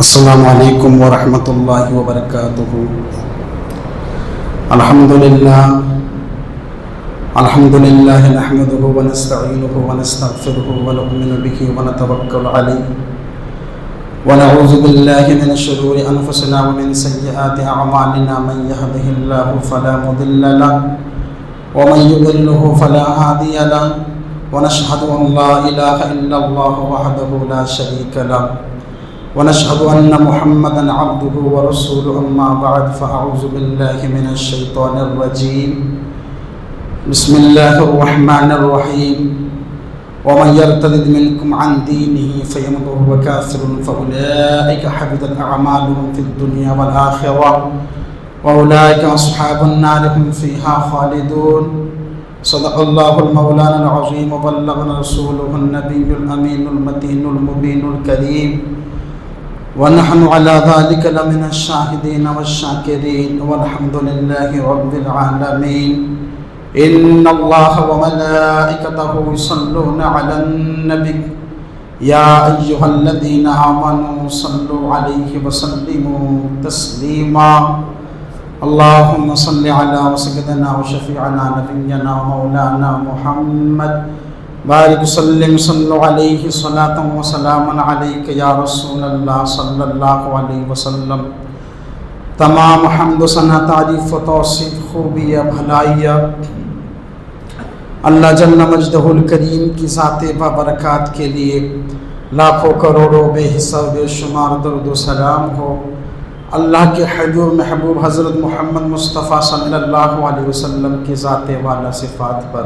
السلام علیکم ورحمۃ اللہ وبرکاتہ۔ الحمد للہ نحمده ونستعینه ونستغفره ونؤمن به ونتوکل علیہ ونعوذ باللہ من شرور انفسنا ومن سیئات اعمالنا، من يهده اللہ فلا مضل له ومن يضلل فلا هادی له، ونشهد ان لا الہ الا اللہ وحدہ لا شریک له، ونشهد أن محمدا عبده ورسوله، أما بعد فأعوذ بالله من الشيطان الرجيم، بسم الله الرحمن الرحيم، ومن يرتد منكم عن دينه فيمت وهو كافر فأولئك حبطت أعمالهم في الدنيا والآخرة وأولئك أصحاب النار هم فيها خالدون۔ صدق الله المولانا العظيم وبلغنا رسوله النبي الأمين المتين المبين الكريم، ونحن على ذلك لمن الشاهدين والشاكرين، والحمد لله رب العالمين۔ إن الله وملائكته يصلون على النبي يا أيها الذين آمنوا صلوا عليه وسلموا تسليما۔ اللهم صل على سيدنا وشفيعنا نبينا ومولانا محمد، بارک وسلم صلو علیہ صلاۃ و سلام علیک یا رسول اللہ صلی اللہ علیہ وسلم۔ تمام حمد و ثنا تعریف و توصیف خوبی بھلائیہ اللہ جل مجدہ الکریم کی ذات بابرکات کے لیے لاکھوں کروڑوں بے حساب بے شمار درود و سلام ہو اللہ کے حبیب محبوب حضرت محمد مصطفیٰ صلی اللہ علیہ وسلم کی ذات والا صفات پر۔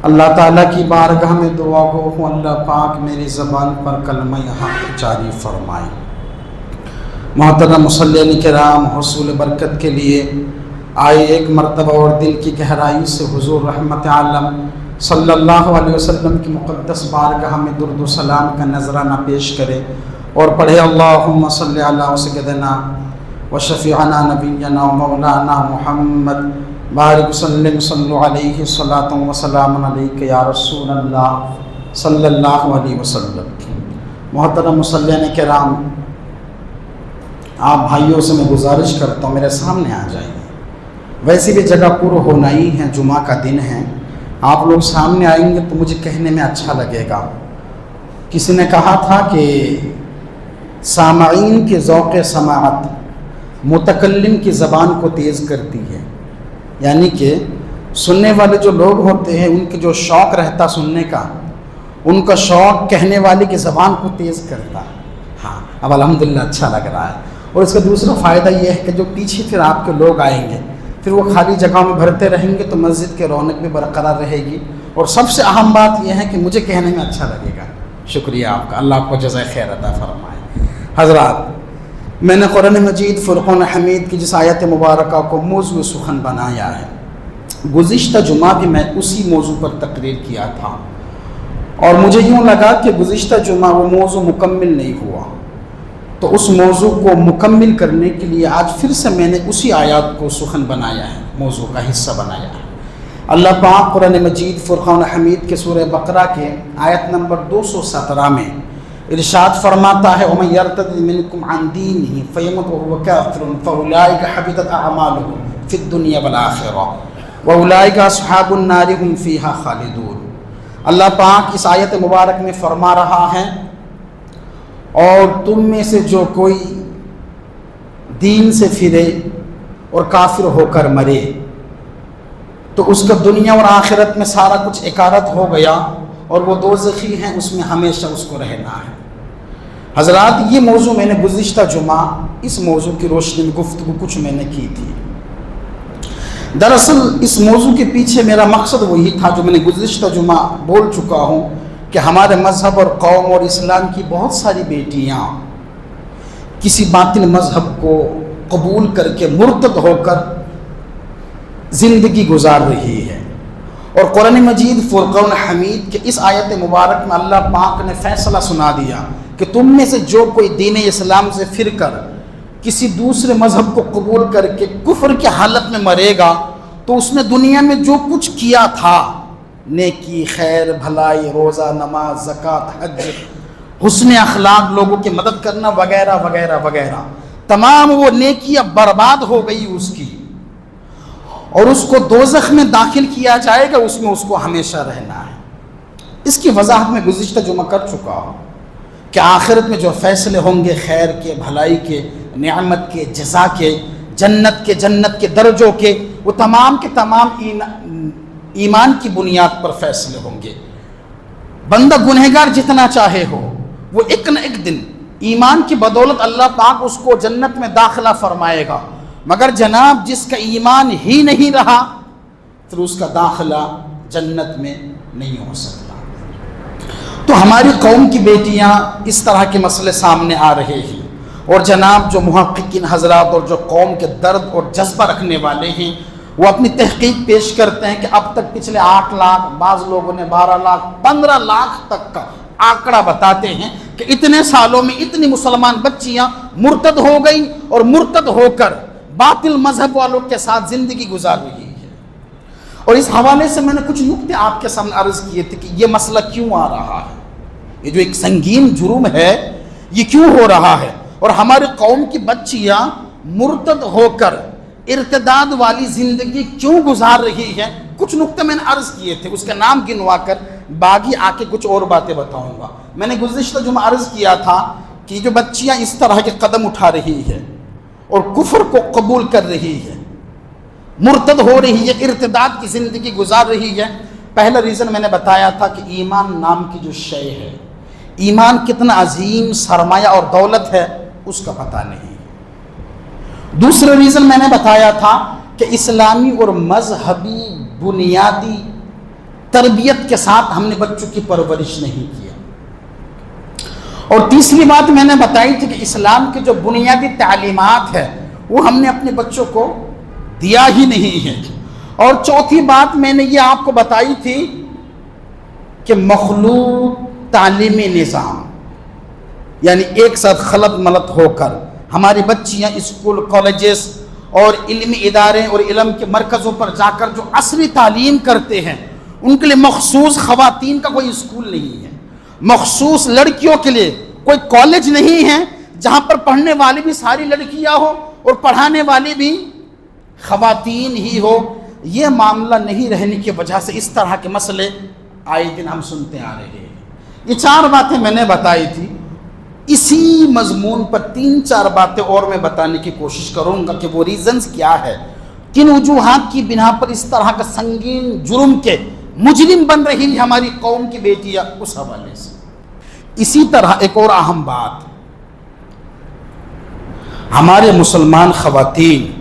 اللہ تعالیٰ کی بارگاہ میں دعا گو ہوں اللہ پاک میری زبان پر کلمہ حق جاری فرمائے۔ محترم مصلین کرام، حصول برکت کے لیے آئے ایک مرتبہ اور دل کی گہرائی سے حضور رحمت عالم صلی اللہ علیہ وسلم کی مقدس بارگاہ میں درود و سلام کا نذرانہ پیش کرے اور پڑھے اللہم صلی علی سیدنا و شفیعنا نبینا و مولانا محمد، بارک وسلم صلو علیہ صلاۃ و سلام علیک یا رسول اللہ صلی اللہ علیہ وسلم۔ محترم مصلین کرام، آپ بھائیوں سے میں گزارش کرتا ہوں میرے سامنے آ جائیں۔ ویسے بھی جگہ پر ہونا ہی ہے، جمعہ کا دن ہے، آپ لوگ سامنے آئیں گے تو مجھے کہنے میں اچھا لگے گا۔ کسی نے کہا تھا کہ سامعین کے ذوق سماعت متکلم کی زبان کو تیز کرتی ہے، یعنی کہ سننے والے جو لوگ ہوتے ہیں ان کے جو شوق رہتا سننے کا، ان کا شوق کہنے والے کی زبان کو تیز کرتا ہے۔ ہاں، اب الحمدللہ اچھا لگ رہا ہے۔ اور اس کا دوسرا فائدہ یہ ہے کہ جو پیچھے پھر آپ کے لوگ آئیں گے پھر وہ خالی جگہوں میں بھرتے رہیں گے تو مسجد کے رونق بھی برقرار رہے گی، اور سب سے اہم بات یہ ہے کہ مجھے کہنے میں اچھا لگے گا۔ شکریہ آپ کا، اللہ آپ کو جزائے خیر عطا فرمائے۔ حضرات، میں نے قرآن مجید فرقان حمید کی جس آیت مبارکہ کو موضوع سخن بنایا ہے، گزشتہ جمعہ بھی میں اسی موضوع پر تقریر کیا تھا، اور مجھے یوں لگا کہ گزشتہ جمعہ وہ موضوع مکمل نہیں ہوا، تو اس موضوع کو مکمل کرنے کے لیے آج پھر سے میں نے اسی آیات کو سخن بنایا ہے، موضوع کا حصہ بنایا ہے۔ اللہ پاک قرآن مجید فرقان حمید کے سورہ بقرہ کے آیت نمبر 217 میں ارشاد فرماتا ہے وَمَن يَرْتَدِّ مِنْكُمْ عَنْ دِينِهِ فَيَمُتْ وَهُوَ كَافِرٌ فَأُولَٰئِكَ حَبِطَتْ أَعْمَالُهُمْ فِي الدُّنْيَا وَالْآخِرَةِ وَأُولَٰئِكَ أَصْحَابُ النَّارِ هُمْ فِيهَا خَالِدُونَ۔ اللہ پاک اس آیت مبارک میں فرما رہا ہے، اور تم میں سے جو کوئی دین سے پھرے اور کافر ہو کر مرے تو اس کا دنیا اور آخرت میں سارا کچھ اکارت ہو گیا، اور وہ دوزخی ہیں، اس میں ہمیشہ اس کو رہنا ہے۔ حضرات، یہ موضوع میں نے گزشتہ جمعہ اس موضوع کی روشنی میں گفتگو کچھ میں نے کی تھی۔ دراصل اس موضوع کے پیچھے میرا مقصد وہی تھا جو میں نے گزشتہ جمعہ بول چکا ہوں کہ ہمارے مذہب اور قوم اور اسلام کی بہت ساری بیٹیاں کسی باطل مذہب کو قبول کر کے مرتد ہو کر زندگی گزار رہی ہے، اور قرآن مجید فرقان حمید کے اس آیت مبارک میں اللہ پاک نے فیصلہ سنا دیا کہ تم میں سے جو کوئی دین اسلام سے پھر کر کسی دوسرے مذہب کو قبول کر کے کفر کی حالت میں مرے گا تو اس نے دنیا میں جو کچھ کیا تھا، نیکی، خیر، بھلائی، روزہ، نماز، زکوٰۃ، حج، حسن اخلاق، لوگوں کی مدد کرنا وغیرہ وغیرہ وغیرہ، تمام وہ نیکیاں برباد ہو گئی اس کی، اور اس کو دوزخ میں داخل کیا جائے گا، اس میں اس کو ہمیشہ رہنا ہے۔ اس کی وضاحت میں گزشتہ جمعہ کر چکا ہوں کہ آخرت میں جو فیصلے ہوں گے خیر کے، بھلائی کے، نعمت کے، جزا کے، جنت کے درجوں کے، وہ تمام کے تمام ایمان کی بنیاد پر فیصلے ہوں گے۔ بندہ گنہگار جتنا چاہے ہو، وہ ایک نہ ایک دن ایمان کی بدولت اللہ پاک اس کو جنت میں داخلہ فرمائے گا، مگر جناب جس کا ایمان ہی نہیں رہا پھر اس کا داخلہ جنت میں نہیں ہو سکتا۔ تو ہماری قوم کی بیٹیاں اس طرح کے مسئلے سامنے آ رہے ہیں، اور جناب جو محققین حضرات اور جو قوم کے درد اور جذبہ رکھنے والے ہیں وہ اپنی تحقیق پیش کرتے ہیں کہ اب تک پچھلے 8 لاکھ، بعض لوگوں نے 12 لاکھ 15 لاکھ تک کا آنکڑا بتاتے ہیں کہ اتنے سالوں میں اتنی مسلمان بچیاں مرتد ہو گئیں اور مرتد ہو کر باطل مذہب والوں کے ساتھ زندگی گزار رہی ہے۔ اور اس حوالے سے میں نے کچھ نکتے آپ کے سامنے عرض کیے تھے کہ یہ مسئلہ کیوں آ رہا ہے، یہ جو ایک سنگین جرم ہے یہ کیوں ہو رہا ہے، اور ہماری قوم کی بچیاں مرتد ہو کر ارتداد والی زندگی کیوں گزار رہی ہے۔ کچھ نکتے میں نے عرض کیے تھے، اس کا نام گنوا کر باقی آ کے کچھ اور باتیں بتاؤں گا۔ میں نے گزشتہ جمعہ عرض کیا تھا کہ جو بچیاں اس طرح کے قدم اٹھا رہی ہے اور کفر کو قبول کر رہی ہے، مرتد ہو رہی ہے، ارتداد کی زندگی گزار رہی ہے، پہلا ریزن میں نے بتایا تھا کہ ایمان نام کی جو شے ہے، ایمان کتنا عظیم سرمایہ اور دولت ہے اس کا پتہ نہیں۔ دوسرا ریزن میں نے بتایا تھا کہ اسلامی اور مذہبی بنیادی تربیت کے ساتھ ہم نے بچوں کی پرورش نہیں کیا۔ اور تیسری بات میں نے بتائی تھی کہ اسلام کے جو بنیادی تعلیمات ہے وہ ہم نے اپنے بچوں کو دیا ہی نہیں ہے۔ اور چوتھی بات میں نے یہ آپ کو بتائی تھی کہ مخلوط تعلیمی نظام، یعنی ایک ساتھ خلط ملط ہو کر ہماری بچیاں اسکول، کالجز اور علمی ادارے اور علم کے مرکزوں پر جا کر جو عصری تعلیم کرتے ہیں، ان کے لیے مخصوص خواتین کا کوئی اسکول نہیں ہے، مخصوص لڑکیوں کے لیے کوئی کالج نہیں ہے جہاں پر پڑھنے والی بھی ساری لڑکیاں ہو اور پڑھانے والی بھی خواتین ہی ہو۔ یہ معاملہ نہیں رہنے کی وجہ سے اس طرح کے مسئلے آئے دن ہم سنتے آ رہے ہیں۔ یہ 4 باتیں میں نے بتائی تھی، اسی مضمون پر 3-4 باتیں اور میں بتانے کی کوشش کروں گا کہ وہ ریزنز کیا ہے، کن وجوہات کی بنا پر اس طرح کا سنگین جرم کے مجرم بن رہی ہے ہماری قوم کی بیٹیاں، اس حوالے سے۔ اسی طرح ایک اور اہم بات، ہمارے مسلمان خواتین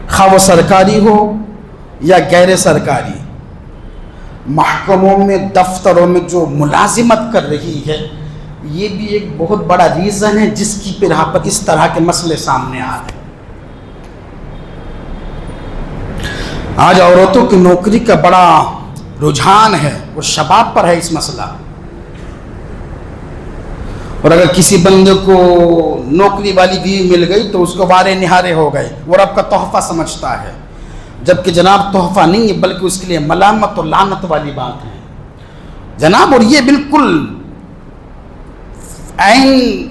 خواہ وہ سرکاری ہو یا غیر سرکاری، محکموں میں، دفتروں میں جو ملازمت کر رہی ہے، یہ بھی ایک بہت بڑا ریزن ہے جس کی بنا پر اس طرح کے مسئلے سامنے آ رہے ہیں۔ آج عورتوں کی نوکری کا بڑا رجحان ہے، وہ شباب پر ہے اس مسئلہ، اور اگر کسی بندے کو نوکری والی بیوی مل گئی تو اس کو وارے نہارے ہو گئے، وہ رب کا تحفہ سمجھتا ہے، جبکہ جناب تحفہ نہیں ہے بلکہ اس کے لیے ملامت اور لعنت والی بات ہے جناب۔ اور یہ بالکل عین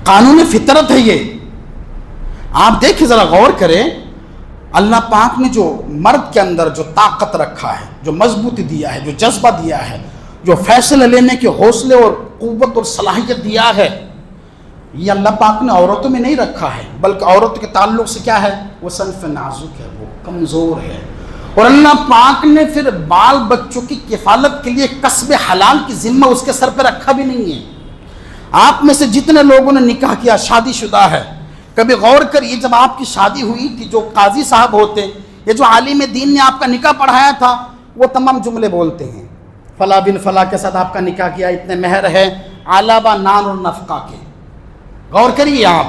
قانون فطرت ہے۔ یہ آپ دیکھیں، ذرا غور کریں، اللہ پاک نے جو مرد کے اندر جو طاقت رکھا ہے، جو مضبوطی دیا ہے، جو جذبہ دیا ہے، جو فیصلہ لینے کے حوصلے اور قوت اور صلاحیت دیا ہے، یہ اللہ پاک نے عورتوں میں نہیں رکھا ہے، بلکہ عورتوں کے تعلق سے کیا ہے، وہ صنف نازک ہے، وہ کمزور ہے۔ اور اللہ پاک نے پھر بال بچوں کی کفالت کے لیے کسب حلال کی ذمہ اس کے سر پہ رکھا بھی نہیں ہے۔ آپ میں سے جتنے لوگوں نے نکاح کیا، شادی شدہ ہے، کبھی غور کریے جب آپ کی شادی ہوئی تھی، جو قاضی صاحب ہوتے یا جو عالم دین نے آپ کا نکاح پڑھایا تھا، وہ تمام جملے بولتے ہیں، فلاں بن فلاں کے ساتھ آپ کا نکاح کیا، اتنے مہر ہے، علاوہ نان اور نفقہ کے۔ غور کریے، آپ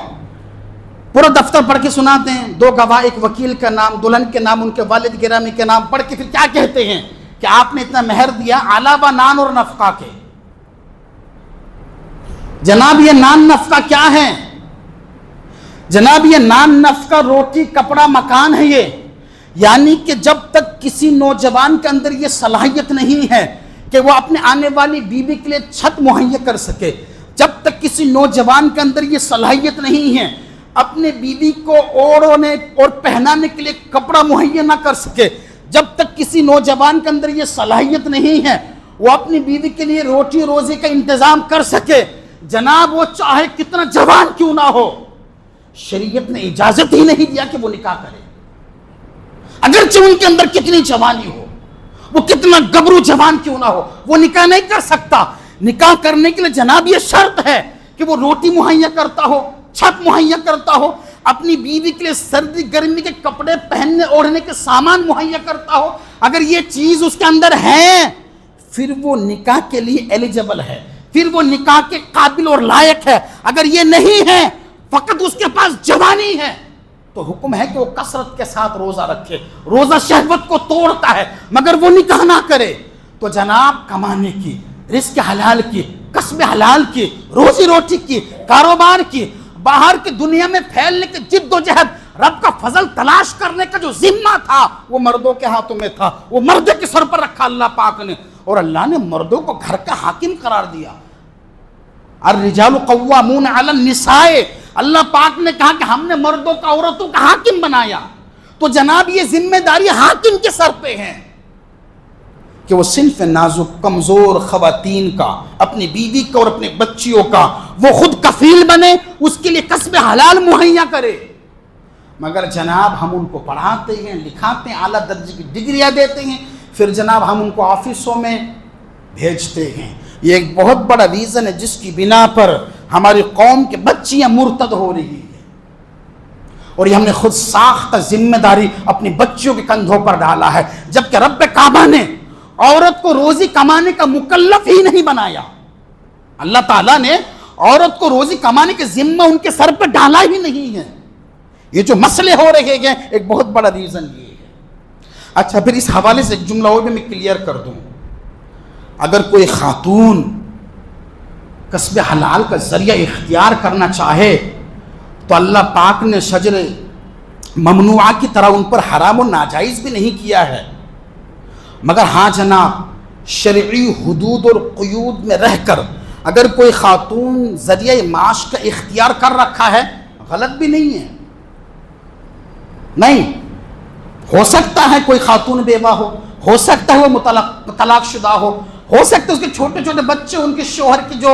پورا دفتر پڑھ کے سناتے ہیں، 2 گواہ، ایک وکیل کا نام، دلہن کے نام، ان کے والد گرامی کے نام پڑھ کے پھر کیا کہتے ہیں کہ آپ نے اتنا مہر دیا، علاوہ نان اور نفقہ کے۔ جناب یہ نان نفقہ کیا ہے؟ جناب یہ نان نفقہ روٹی، کپڑا، مکان ہے یہ، یعنی کہ جب تک کسی نوجوان کے اندر یہ صلاحیت نہیں ہے کہ وہ اپنے آنے والی بیوی کے لیے چھت مہیا کر سکے، جب تک کسی نوجوان کے اندر یہ صلاحیت نہیں ہے اپنے بیوی کو اوڑھنے اور پہنانے کے لیے کپڑا مہیا نہ کر سکے، جب تک کسی نوجوان کے اندر یہ صلاحیت نہیں ہے وہ اپنی بیوی کے لیے روٹی روزی کا انتظام کر سکے، جناب وہ چاہے کتنا جوان کیوں نہ ہو، شریعت نے اجازت ہی نہیں دیا کہ وہ نکاح کرے، اگرچہ ان کے اندر کتنی جوانی ہو، وہ کتنا گبرو جوان کیوں نہ ہو، وہ نکاح نہیں کر سکتا۔ نکاح کرنے کے لیے جناب یہ شرط ہے کہ وہ روٹی مہیا کرتا ہو، چھت مہیا کرتا ہو، اپنی بیوی کے لیے سردی گرمی کے کپڑے پہننے اوڑھنے کے سامان مہیا کرتا ہو۔ اگر یہ چیز اس کے اندر ہے پھر وہ نکاح کے لیے ایلیجبل ہے، پھر وہ نکاح کے قابل اور لائق ہے۔ اگر یہ نہیں ہے، فقط اس کے پاس جوانی ہے، تو حکم ہے کہ وہ کثرت کے ساتھ روزہ رکھے۔ روزہ شہوت کو توڑتا ہے مگر وہ نکاح نہ کرے۔ تو جناب کمانے کی، رزق حلال کی، کسب حلال کی، روزی روٹی کی، کاروبار کی، باہر کی دنیا میں پھیلنے کی جد و جہد، رب کا فضل تلاش کرنے کا جو ذمہ تھا وہ مردوں کے ہاتھوں میں تھا، وہ مردوں کے سر پر رکھا اللہ پاک نے، اور اللہ نے مردوں کو گھر کا حاکم قرار دیا۔ الرجال قوامون علی النساء، اللہ پاک نے کہا کہ ہم نے مردوں کا عورتوں کا حاکم بنایا۔ تو جناب یہ ذمہ داری حاکم کے سر پہ ہے کہ وہ صنف نازک کمزور خواتین کا، اپنی بیوی کا اور اپنے بچیوں کا وہ خود کفیل بنے، اس کے لیے کسب حلال مہیا کرے۔ مگر جناب ہم ان کو پڑھاتے ہیں، لکھاتے ہیں، اعلیٰ درجے کی ڈگریاں دیتے ہیں، پھر جناب ہم ان کو آفسوں میں بھیجتے ہیں۔ یہ ایک بہت بڑا ریزن ہے جس کی بنا پر ہماری قوم کے بچیاں مرتد ہو رہی ہیں، اور یہ ہم نے خود ساختہ ذمہ داری اپنی بچیوں کے کندھوں پر ڈالا ہے، جبکہ رب کعبہ نے عورت کو روزی کمانے کا مکلف ہی نہیں بنایا۔ اللہ تعالیٰ نے عورت کو روزی کمانے کے ذمہ ان کے سر پہ ڈالا ہی نہیں ہے۔ یہ جو مسئلے ہو رہے ہیں ایک بہت بڑا ریزن یہ ہے۔ اچھا پھر اس حوالے سے ایک جملہ اور بھی میں کلیئر کر دوں، اگر کوئی خاتون کسب حلال کا ذریعہ اختیار کرنا چاہے تو اللہ پاک نے شجر ممنوعہ کی طرح ان پر حرام و ناجائز بھی نہیں کیا ہے، مگر ہاں جناب شرعی حدود اور قیود میں رہ کر اگر کوئی خاتون ذریعہ معاش کا اختیار کر رکھا ہے غلط بھی نہیں ہے۔ نہیں، ہو سکتا ہے کوئی خاتون بیوہ ہو سکتا ہے وہ طلاق شدہ ہو سکتا ہے اس کے چھوٹے چھوٹے بچے، ان کے شوہر کی جو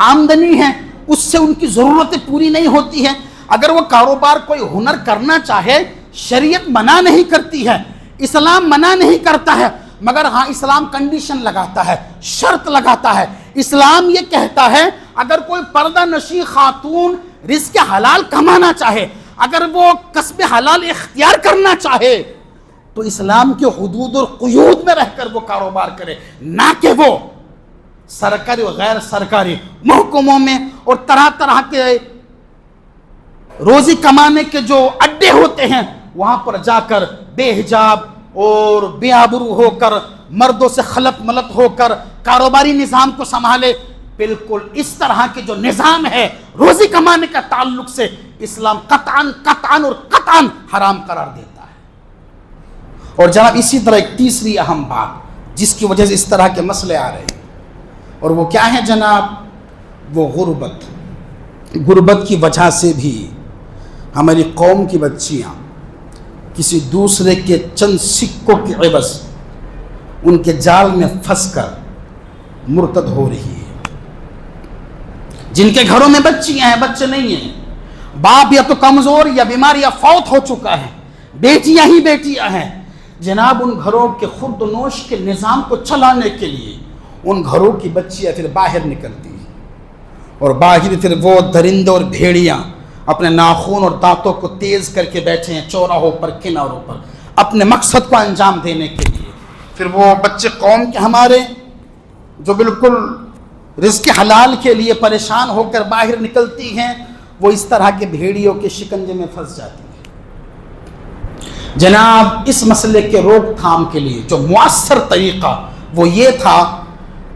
آمدنی ہے اس سے ان کی ضرورتیں پوری نہیں ہوتی ہیں، اگر وہ کاروبار کوئی ہنر کرنا چاہے شریعت منع نہیں کرتی ہے، اسلام منع نہیں کرتا ہے، مگر ہاں اسلام کنڈیشن لگاتا ہے، شرط لگاتا ہے۔ اسلام یہ کہتا ہے اگر کوئی پردہ نشین خاتون رزق حلال کمانا چاہے، اگر وہ کسب حلال اختیار کرنا چاہے تو اسلام کے حدود اور قیود میں رہ کر وہ کاروبار کرے، نہ کہ وہ سرکاری و غیر سرکاری محکموں میں اور طرح طرح کے روزی کمانے کے جو اڈے ہوتے ہیں وہاں پر جا کر بے حجاب اور بے آبرو ہو کر، مردوں سے خلط ملط ہو کر کاروباری نظام کو سنبھالے۔ بالکل اس طرح کے جو نظام ہے روزی کمانے کا تعلق سے اسلام قطعاً اور قطعاً حرام قرار دیتا ہے۔ اور جناب اسی طرح ایک تیسری اہم بات جس کی وجہ سے اس طرح کے مسئلے آ رہے ہیں، اور وہ کیا ہے جناب؟ وہ غربت کی وجہ سے بھی ہماری قوم کی بچیاں کسی دوسرے کے چند سکوں کے عوض ان کے جال میں پھنس کر مرتد ہو رہی ہے۔ جن کے گھروں میں بچیاں ہیں، بچے نہیں ہیں، باپ یا تو کمزور یا بیمار یا فوت ہو چکا ہے، بیٹیاں ہی بیٹیاں ہیں، جناب ان گھروں کے خورد و نوش کے نظام کو چلانے کے لیے ان گھروں کی بچیاں پھر باہر نکلتی ہیں، اور باہر پھر وہ درندے اور بھیڑیاں اپنے ناخون اور دانتوں کو تیز کر کے بیٹھے ہیں چوراہوں پر، کناروں پر، اپنے مقصد کو انجام دینے کے لیے۔ پھر وہ بچے قوم کے ہمارے جو بالکل رزق حلال کے لیے پریشان ہو کر باہر نکلتی ہیں، وہ اس طرح کے بھیڑیوں کے شکنجے میں پھنس جاتی ہیں۔ جناب اس مسئلے کے روک تھام کے لیے جو مؤثر طریقہ وہ یہ تھا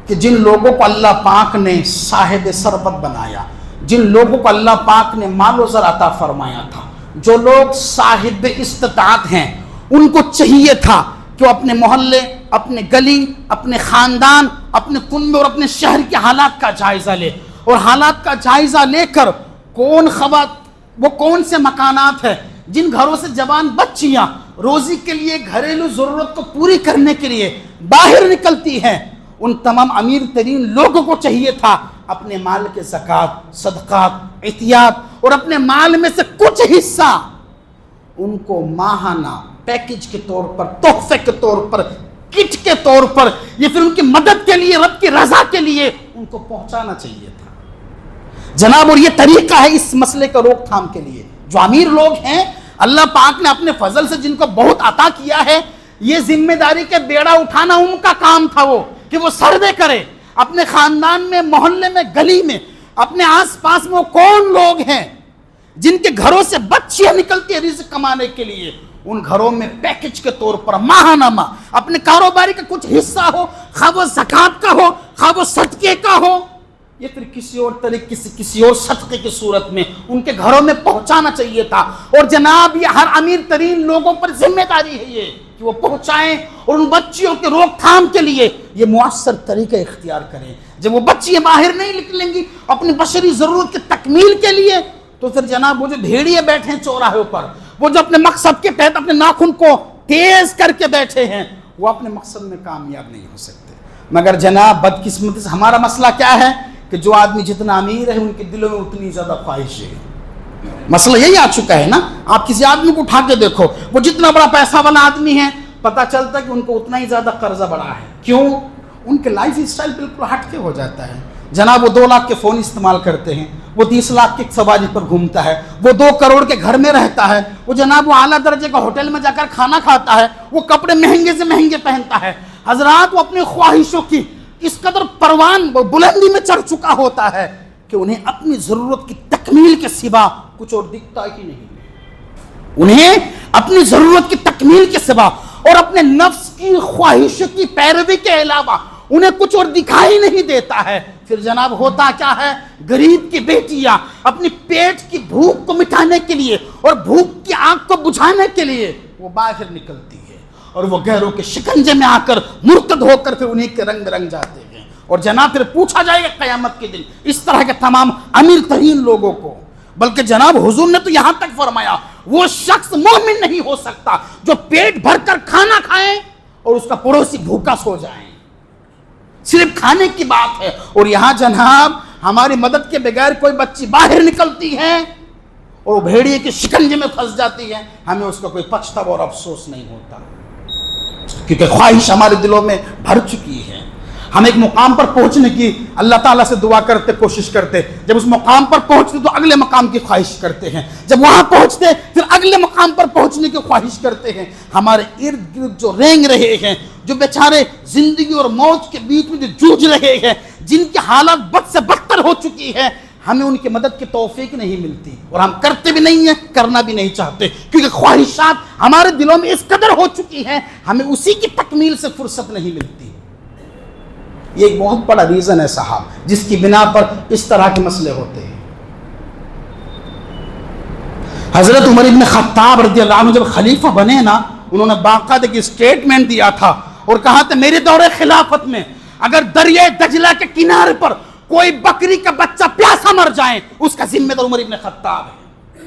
کہ جن لوگوں کو اللہ پاک نے صاحب ثروت بنایا، جن لوگوں کو اللہ پاک نے مال و زر عطا فرمایا تھا، جو لوگ صاحب استطاعت ہیں، ان کو چاہیے تھا کہ وہ اپنے محلے، اپنے گلی، اپنے خاندان، اپنے کنبے اور اپنے شہر کے حالات کا جائزہ لے، اور حالات کا جائزہ لے کر وہ کون سے مکانات ہیں جن گھروں سے جوان بچیاں روزی کے لیے، گھریلو ضرورت کو پوری کرنے کے لیے باہر نکلتی ہیں، ان تمام امیر ترین لوگوں کو چاہیے تھا اپنے مال کے زکوٰۃ، صدقات، عطیات اور اپنے مال میں سے کچھ حصہ ان کو ماہانہ پیکج کے طور پر، تحفے کے طور پر، کٹ کے طور پر، یا پھر ان کی مدد کے لیے، رب کی رضا کے لیے ان کو پہنچانا چاہیے تھا جناب۔ اور یہ طریقہ ہے اس مسئلے کا روک تھام کے لیے۔ جو امیر لوگ ہیں، اللہ پاک نے اپنے فضل سے جن کو بہت عطا کیا ہے، یہ ذمہ داری کے بیڑا اٹھانا ان کا کام تھا، وہ کہ وہ سروے کرے اپنے خاندان میں، محلے میں، گلی میں، اپنے آس پاس میں وہ کون لوگ ہیں جن کے گھروں سے بچیاں نکلتی ہیں رزق کمانے کے لیے، ان گھروں میں پیکج کے طور پر ماہانہ اپنے کاروباری کا کچھ حصہ ہو، خواہ وہ زکوٰۃ کا ہو، خواہ وہ صدقے کا ہو، یا پھر کسی اور طریقے سے کسی اور صدقے کی صورت میں ان کے گھروں میں پہنچانا چاہیے تھا۔ اور جناب یہ ہر امیر ترین لوگوں پر ذمہ داری ہے یہ کہ وہ پہنچائیں، اور ان بچیوں کے روک تھام کے لیے یہ مؤثر طریقہ اختیار کریں۔ جب وہ بچیاں باہر نہیں نکلیں گی اپنی بشری ضرورت کی تکمیل کے لیے، تو پھر جناب وہ جو بھیڑیے بیٹھے ہیں چوراہے پر، وہ جو اپنے مقصد کے تحت اپنے ناخن کو تیز کر کے بیٹھے ہیں، وہ اپنے مقصد میں کامیاب نہیں ہو سکتے۔ مگر جناب بدقسمتی سے ہمارا مسئلہ کیا ہے کہ جو آدمی جتنا امیر ہے ان کے دلوں میں اتنی زیادہ خواہش ہے۔ مسئلہ یہی آ چکا ہے نا، آپ کسی آدمی کو اٹھا کے دیکھو، وہ جتنا بڑا پیسہ والا آدمی ہے پتہ چلتا ہے کہ ان کو اتنا ہی زیادہ قرضہ بڑا ہے۔ کیوں؟ ان کے لائف اسٹائل بالکل ہٹ کے ہو جاتا ہے جناب۔ وہ 2 لاکھ کے فون استعمال کرتے ہیں، وہ 30 لاکھ کی سواری پر گھومتا ہے، وہ 2 کروڑ کے گھر میں رہتا ہے، وہ جناب وہ اعلیٰ درجے کا ہوٹل میں جا کر کھانا کھاتا ہے، وہ کپڑے مہنگے سے مہنگے پہنتا ہے۔ حضرات وہ اپنی خواہشوں کی اس قدر پروان بلندی میں چڑھ چکا ہوتا ہے کہ انہیں اپنی ضرورت کی تکمیل کے سوا کچھ اور دکھتا ہی نہیں۔ انہیں اپنی ضرورت کی تکمیل کے سوا اور اپنے نفس کی خواہش کی پیروی کے علاوہ انہیں کچھ اور دکھائی نہیں دیتا ہے۔ پھر جناب ہوتا کیا ہے؟ غریب کی بیٹیاں اپنی پیٹ کی بھوک کو مٹانے کے لیے اور بھوک کی آگ کو بجھانے کے لیے وہ باہر نکلتی ہے، اور وہ غیروں کے شکنجے میں آ کر مرتد ہو کر پھر انہیں کے رنگ رنگ جاتے ہیں۔ اور جناب پھر پوچھا جائے گا قیامت کے دن اس طرح کے تمام امیر ترین لوگوں کو۔ بلکہ جناب حضور نے تو یہاں تک فرمایا وہ شخص مومن نہیں ہو سکتا جو پیٹ بھر کر کھانا کھائے اور اس کا پڑوسی بھوکا سو جائے۔ صرف کھانے کی بات ہے، اور یہاں جناب ہماری مدد کے بغیر کوئی بچی باہر نکلتی ہے اور وہ بھیڑیے کے شکنجے میں پھنس جاتی ہے، ہمیں اس کا کوئی پچھتاوا اور افسوس نہیں ہوتا، کیونکہ خواہش ہمارے دلوں میں بھر چکی ہے۔ ہم ایک مقام پر پہنچنے کی اللہ تعالیٰ سے دعا کرتے، کوشش کرتے، جب اس مقام پر پہنچتے تو اگلے مقام کی خواہش کرتے ہیں، جب وہاں پہنچتے پھر اگلے مقام پر پہنچنے کی خواہش کرتے ہیں۔ ہمارے ارد گرد جو رینگ رہے ہیں، جو بیچارے زندگی اور موت کے بیچ میں جو جوجھ رہے ہیں، جن کی حالت بد سے بدتر ہو چکی ہے، ہمیں ان کی مدد کی توفیق نہیں ملتی، اور ہم کرتے بھی نہیں ہیں، کرنا بھی نہیں چاہتے، کیونکہ خواہشات ہمارے دلوں میں اس قدر ہو چکی ہیں، ہمیں اسی کی تکمیل سے فرصت نہیں ملتی۔ یہ ایک بہت بڑا ریزن ہے صاحب، جس کی بنا پر اس طرح کے مسئلے ہوتے ہیں۔ حضرت عمر ابن خطاب رضی اللہ عنہ جب خلیفہ بنے نا، انہوں نے باقاعدہ ایک اسٹیٹمنٹ دیا تھا اور کہا تھا میرے دور خلافت میں اگر دریائے دجلہ کے کنارے پر کوئی بکری کا بچہ پیاسا مر جائے اس کا ذمہ دار عمر ابن خطاب ہے،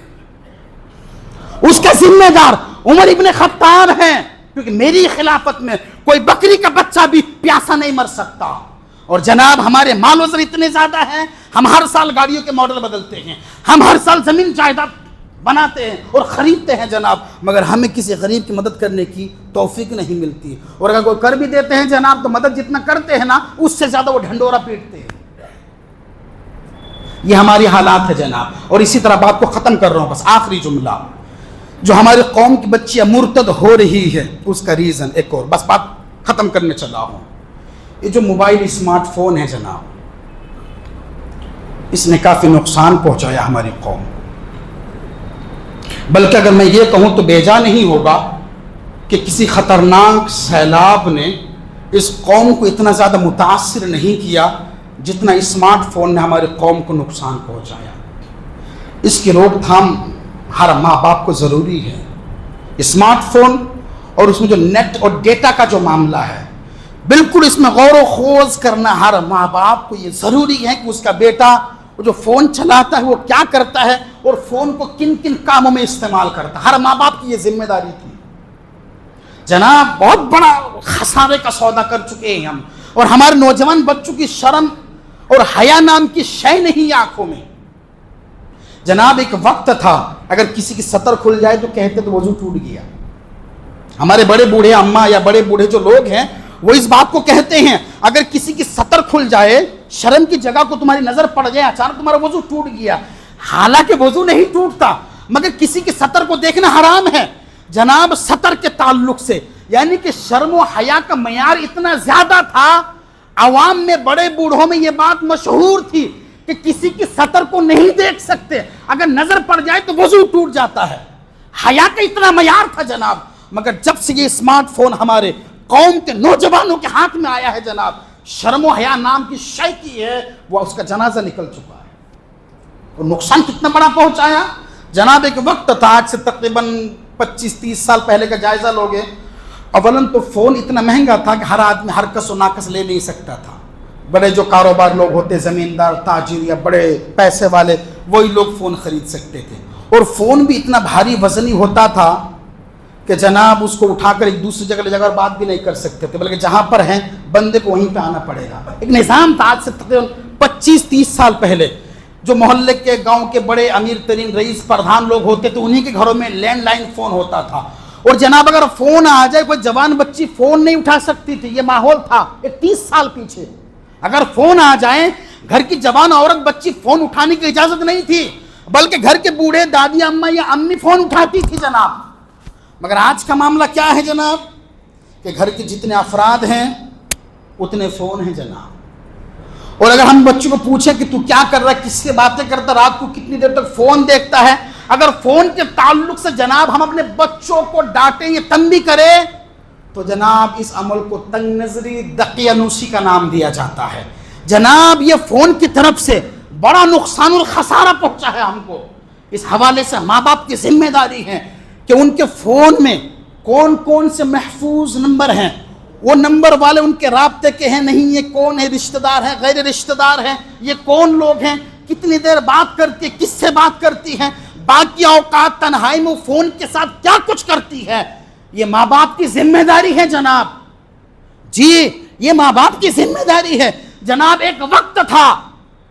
اس کا ذمہ دار عمر ابن خطاب ہے، کیونکہ میری خلافت میں کوئی بکری کا بچہ بھی پیاسا نہیں مر سکتا۔ اور جناب ہمارے مال و زر اتنے زیادہ ہیں، ہم ہر سال گاڑیوں کے ماڈل بدلتے ہیں، ہم ہر سال زمین جائیداد بناتے ہیں اور خریدتے ہیں جناب، مگر ہمیں کسی غریب کی مدد کرنے کی توفیق نہیں ملتی، اور اگر کوئی کر بھی دیتے ہیں جناب تو مدد جتنا کرتے ہیں نا اس سے زیادہ وہ ڈھنڈورا پیٹتے ہیں۔ یہ ہماری حالات ہے جناب۔ اور اسی طرح بات کو ختم کر رہا ہوں، بس آخری جملہ، جو ہماری قوم کی بچیاں مرتد ہو رہی ہے اس کا ریزن ایک اور، بس بات ختم کرنے چلا ہوں۔ یہ جو موبائل اسمارٹ فون ہے جناب، اس نے کافی نقصان پہنچایا ہماری قوم، بلکہ اگر میں یہ کہوں تو بیجا نہیں ہوگا کہ کسی خطرناک سیلاب نے اس قوم کو اتنا زیادہ متاثر نہیں کیا جتنا اسمارٹ فون نے ہماری قوم کو نقصان پہنچایا۔ اس کی روک تھام ہر ماں باپ کو ضروری ہے۔ اسمارٹ فون اور اس میں جو نیٹ اور ڈیٹا کا جو معاملہ ہے، بالکل اس میں غور و خوض کرنا ہر ماں باپ کو یہ ضروری ہے کہ اس کا بیٹا وہ جو فون چلاتا ہے وہ کیا کرتا ہے اور فون کو کن کن کاموں میں استعمال کرتا ہے۔ ہر ماں باپ کی یہ ذمہ داری تھی۔ جناب بہت بڑا خسارے کا سودا کر چکے ہیں ہم، اور ہمارے نوجوان بچوں کی شرم اور حیا نام کی شے نہیں آنکھوں میں۔ جناب ایک وقت تھا اگر کسی کی سطر کھل جائے تو کہتے تو وضو ٹوٹ گیا۔ ہمارے بڑے بوڑھے اماں یا بڑے بوڑھے جو لوگ ہیں وہ اس بات کو کہتے ہیں اگر کسی کی سطر کھل جائے، شرم کی جگہ کو تمہاری نظر پڑ جائے، اچانک تمہارا وضو ٹوٹ گیا۔ حالانکہ وضو نہیں ٹوٹتا، مگر کسی کی سطر کو دیکھنا حرام ہے۔ جناب سطر کے تعلق سے یعنی کہ شرم و حیا کا معیار اتنا زیادہ تھا، عوام میں بڑے بوڑھوں میں یہ بات مشہور تھی کہ کسی کی سطر کو نہیں دیکھ سکتے، اگر نظر پڑ جائے تو وضو ٹوٹ جاتا ہے۔ حیا کا اتنا معیار تھا جناب، مگر جب سے یہ اسمارٹ فون ہمارے قوم کے نوجوانوں کے ہاتھ میں آیا ہے جناب، شرم و حیا نام کی شے کی ہے وہ اس کا جنازہ نکل چکا ہے۔ اور نقصان کتنا بڑا پہنچایا جناب۔ ایک وقت تھا، آج سے تقریباً 25-30 سال پہلے کا جائزہ لوگے، اولاً تو فون اتنا مہنگا تھا کہ ہر آدمی ہر کس و ناکس لے نہیں سکتا تھا۔ بڑے جو کاروبار لوگ ہوتے، زمیندار، تاجر یا بڑے پیسے والے، وہی لوگ فون خرید سکتے تھے، اور فون بھی اتنا بھاری وزنی ہوتا تھا کہ جناب اس کو اٹھا کر ایک دوسری جگہ لے جا کر بات بھی نہیں کر سکتے تھے، بلکہ جہاں پر ہیں بندے کو وہیں پہ آنا پڑے گا۔ ایک نظام تھا آج سے تقریباً 25-30 سال پہلے، جو محلے کے گاؤں کے بڑے امیر ترین رئیس پردھان لوگ ہوتے تھے انہی کے گھروں میں لینڈ لائن فون ہوتا تھا، اور جناب اگر فون آ جائے کوئی جوان بچی فون نہیں اٹھا سکتی تھی۔ یہ ماحول تھا ایک 30 سال پیچھے، اگر فون آ جائیں گھر کی جوان عورت بچی فون اٹھانے کی اجازت نہیں تھی، بلکہ گھر کے بوڑھے دادی اماں یا امی فون اٹھاتی تھی جناب۔ مگر آج کا معاملہ کیا ہے جناب کہ گھر کے جتنے افراد ہیں اتنے فون ہیں جناب، اور اگر ہم بچوں کو پوچھیں کہ تو کیا کر رہا ہے، کس سے باتیں کرتا، رات کو کتنی دیر تک فون دیکھتا ہے، اگر فون کے تعلق سے جناب ہم اپنے بچوں کو ڈانٹیں یا تنبیہ کریں تو جناب اس عمل کو تنگ نظری، دقیانوسی کا نام دیا جاتا ہے۔ جناب یہ فون کی طرف سے بڑا نقصان اور خسارہ پہنچا ہے ہم کو۔ اس حوالے سے ماں باپ کی ذمہ داری ہے کہ ان کے فون میں کون کون سے محفوظ نمبر ہیں، وہ نمبر والے ان کے رابطے کے ہیں نہیں، یہ کون ہے، رشتہ دار ہیں، غیر رشتہ دار ہیں، یہ کون لوگ ہیں، کتنی دیر بات کرتی ہے، کس سے بات کرتی ہیں، باقی اوقات تنہائی میں فون کے ساتھ کیا کچھ کرتی ہے۔ یہ ماں باپ کی ذمہ داری ہے جناب، جی یہ ماں باپ کی ذمہ داری ہے جناب۔ ایک وقت تھا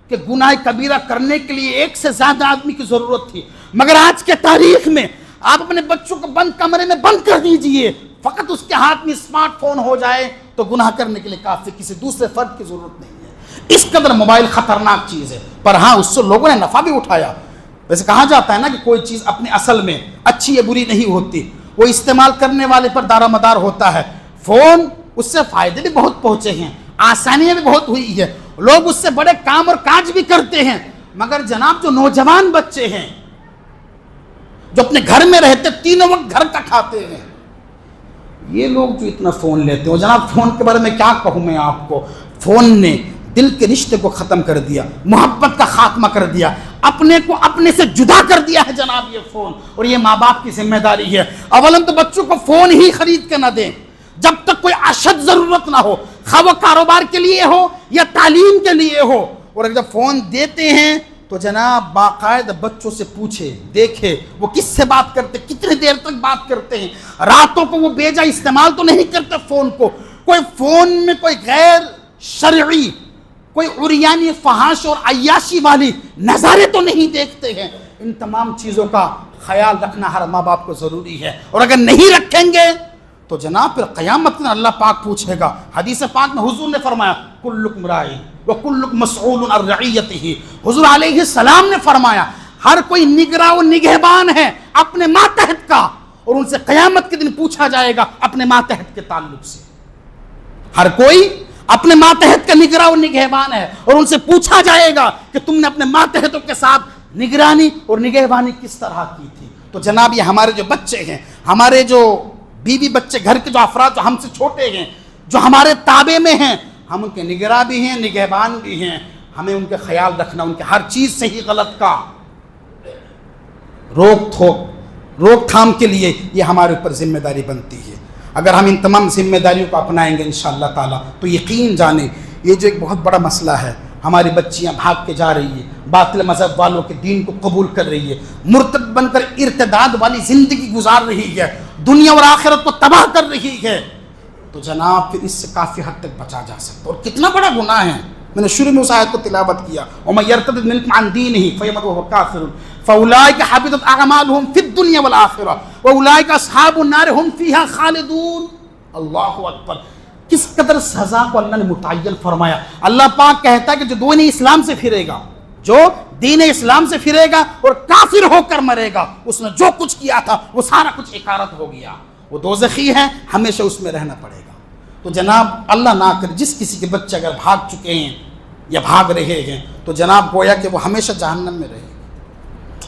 کہ گناہ کبیرہ کرنے کے لیے ایک سے زیادہ آدمی کی ضرورت تھی، مگر آج کے تاریخ میں آپ اپنے بچوں کو بند کمرے میں بند کر دیجئے، فقط اس کے ہاتھ میں اسمارٹ فون ہو جائے تو گناہ کرنے کے لیے کافی، کسی دوسرے فرد کی ضرورت نہیں ہے۔ اس قدر موبائل خطرناک چیز ہے، پر ہاں اس سے لوگوں نے نفع بھی اٹھایا۔ ویسے کہا جاتا ہے نا کہ کوئی چیز اپنے اصل میں اچھی یا بری نہیں ہوتی، وہ استعمال کرنے والے پر دار و مدار ہوتا ہے۔ فون اس سے فائدے بھی بہت پہنچے ہیں، آسانیاں بھی بہت ہوئی ہے، لوگ اس سے بڑے کام اور کاج بھی کرتے ہیں، مگر جناب جو نوجوان بچے ہیں جو اپنے گھر میں رہتے تینوں وقت گھر کا کھاتے ہیں، یہ لوگ جو اتنا فون لیتے ہیں، جناب فون کے بارے میں کیا کہوں میں آپ کو، فون نے دل کے رشتے کو ختم کر دیا، محبت کا خاتمہ کر دیا، اپنے کو اپنے سے جدا کر دیا ہے جناب یہ فون، اور یہ ماں باپ کی ذمہ داری ہے۔ اولاً تو بچوں کو فون ہی خرید کے نہ دیں جب تک کوئی اشد ضرورت نہ ہو، خواہ وہ کاروبار کے لیے ہو یا تعلیم کے لیے ہو، اور اگر جب فون دیتے ہیں تو جناب باقاعدہ بچوں سے پوچھے دیکھے وہ کس سے بات کرتے، کتنی دیر تک بات کرتے ہیں، راتوں کو وہ بیجا استعمال تو نہیں کرتے فون کو، کوئی فون میں کوئی غیر شرعی، کوئی عریانی فحش اور عیاشی والی نظارے تو نہیں دیکھتے ہیں۔ ان تمام چیزوں کا خیال رکھنا ہر ماں باپ کو ضروری ہے، اور اگر نہیں رکھیں گے تو جناب پھر قیامت میں اللہ پاک پوچھے گا۔ حدیث پاک میں حضور نے فرمایا کلکم راعٍ وکلکم مسئول عن رعیتہ، حضور علیہ السلام نے فرمایا ہر کوئی نگراں و نگہبان ہے اپنے ماتحت کا، اور ان سے قیامت کے دن پوچھا جائے گا اپنے ماتحت کے تعلق سے۔ ہر کوئی اپنے ماتحت کا نگراں و نگہبان ہے، اور ان سے پوچھا جائے گا کہ تم نے اپنے ماتحتوں کے ساتھ نگرانی اور نگہبانی کس طرح کی تھی۔ تو جناب یہ ہمارے جو بچے ہیں، ہمارے جو بیوی بچے، گھر کے جو افراد جو ہم سے چھوٹے ہیں، جو ہمارے تابع میں ہیں، ہم ان کے نگراں بھی ہیں، نگہبان بھی ہیں، ہمیں ان کے خیال رکھنا، ان کے ہر چیز صحیح غلط کا روک تھام کے لیے یہ ہمارے اوپر ذمہ داری بنتی ہے۔ اگر ہم ان تمام ذمہ داریوں کو اپنائیں گے انشاءاللہ تعالیٰ تو یقین جانیں یہ جو ایک بہت بڑا مسئلہ ہے، ہماری بچیاں بھاگ کے جا رہی ہے، باطل مذہب والوں کے دین کو قبول کر رہی ہے، مرتد بن کر ارتداد والی زندگی گزار رہی ہے، دنیا اور آخرت کو تباہ کر رہی ہے، تو جناب پھر اس سے کافی حد تک بچا جا سکتا ہے۔ اور کتنا بڑا گناہ ہے، میں نے شروع میں اس آیت کو تلاوت کیا، وَمَن يَرْتَدِدْ مِنكُمْ عَنْ دِينِهِ فَيَمُتْ وَهُوَ كَافِرٌ فَأُولَٰئِكَ حَبِطَتْ أَعْمَالُهُمْ فِي الدُّنْيَا وَالْآخِرَةِ وَأُولَٰئِكَ أَصْحَابُ النَّارِ هُمْ فِيهَا خَالِدُونَ۔ اللہ اکبر، کس قدر سزا کو اللہ نے متعین فرمایا۔ اللہ پاک کہتا ہے کہ جو دین اسلام سے پھرے گا، جو دین اسلام سے پھرے گا اور کافر ہو کر مرے گا، اس نے جو کچھ کیا تھا وہ سارا کچھ اکارت ہو گیا، وہ دوزخی ہے، ہمیشہ اس میں رہنا پڑے گا۔ تو جناب اللہ نہ کرے جس کسی کے بچے اگر بھاگ چکے ہیں یا بھاگ رہے ہیں تو جناب گویا کہ وہ ہمیشہ جہنم میں رہے گا۔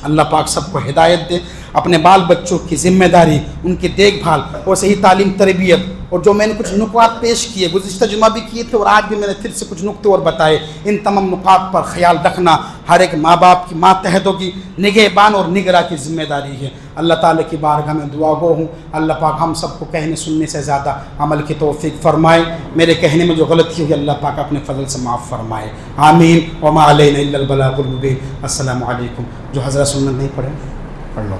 اللہ پاک سب کو ہدایت دے، اپنے بال بچوں کی ذمہ داری، ان کی دیکھ بھال اور صحیح تعلیم تربیت، اور جو میں نے کچھ نکات پیش کیے گزشتہ جمعہ بھی کیے تھے اور آج بھی میں نے پھر سے کچھ نکتے اور بتائے، ان تمام نکات پر خیال رکھنا ہر ایک ماں باپ کی، ماتحتوں کی نگہبان اور نگراں کی ذمہ داری ہے۔ اللہ تعالیٰ کی بارگاہ میں دعا گو ہوں، اللہ پاک ہم سب کو کہنے سننے سے زیادہ عمل کی توفیق فرمائے، میرے کہنے میں جو غلطی ہوئی اللہ پاک اپنے فضل سے معاف فرمائے، آمین۔ وما علینا الا البلاغ المبین۔ السلام علیکم۔ جو حضرت سنت نہیں پڑھے پڑھ لو۔